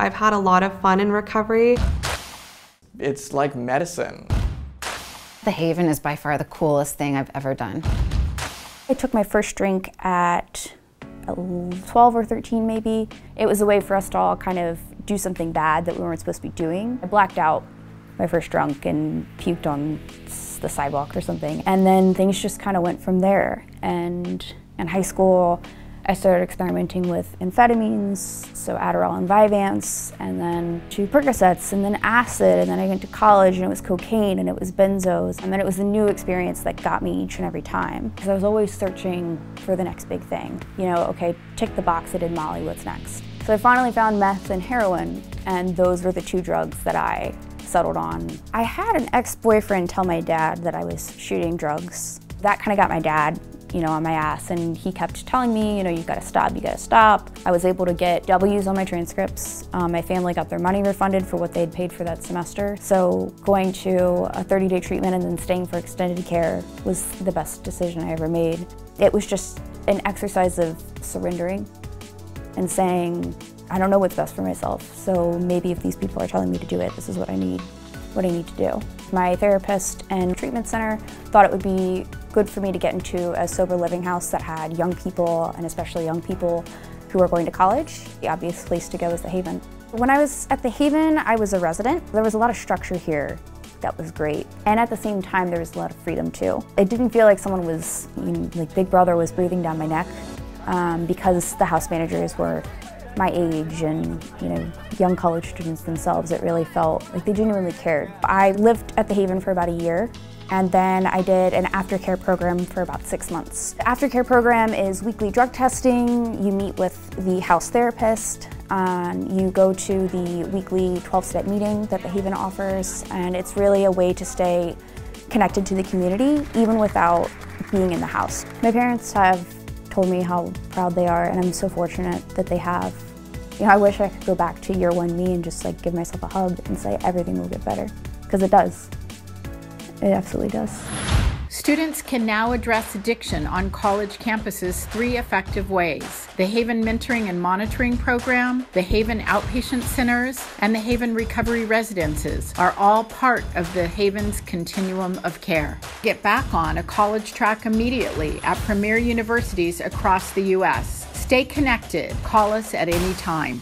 I've had a lot of fun in recovery. It's like medicine. The Haven is by far the coolest thing I've ever done. I took my first drink at 12 or 13 maybe. It was a way for us to all kind of do something bad that we weren't supposed to be doing. I blacked out my first drunk and puked on the sidewalk or something. And then things just kind of went from there. And in high school, I started experimenting with amphetamines, so Adderall and Vyvanse, and then 2 Percocets, and then acid, and then I went to college and it was cocaine and it was benzos. And then it was the new experience that got me each and every time. Because I was always searching for the next big thing. You know, okay, tick the box, I did Molly, what's next? So I finally found meth and heroin, and those were the 2 drugs that I settled on. I had an ex-boyfriend tell my dad that I was shooting drugs. That kind of got my dad, you know, on my ass, and he kept telling me, you know, you gotta stop, you gotta stop. I was able to get W's on my transcripts. My family got their money refunded for what they'd paid for that semester. So going to a 30-day treatment and then staying for extended care was the best decision I ever made. It was just an exercise of surrendering and saying, I don't know what's best for myself, so maybe if these people are telling me to do it, this is what I need to do. My therapist and treatment center thought it would be good for me to get into a sober living house that had young people, and especially young people who are going to college. The obvious place to go is the Haven. When I was at the Haven, I was a resident. There was a lot of structure here that was great. And at the same time, there was a lot of freedom too. It didn't feel like someone was, you know, like Big Brother was breathing down my neck, because the house managers were my age and, you know, young college students themselves. It really felt like they genuinely cared. I lived at the Haven for about a year, and then I did an aftercare program for about 6 months. The aftercare program is weekly drug testing. You meet with the house therapist. You go to the weekly 12-step meeting that the Haven offers, and it's really a way to stay connected to the community, even without being in the house. My parents have told me how proud they are, and I'm so fortunate that they have. You know, I wish I could go back to year 1 me and just like give myself a hug and say everything will get better, because it does. It absolutely does. Students can now address addiction on college campuses 3 effective ways: the Haven Mentoring and Monitoring Program, the Haven Outpatient Centers, and the Haven Recovery Residences are all part of the Haven's continuum of care. Get back on a college track immediately at premier universities across the U.S. Stay connected. Call us at any time.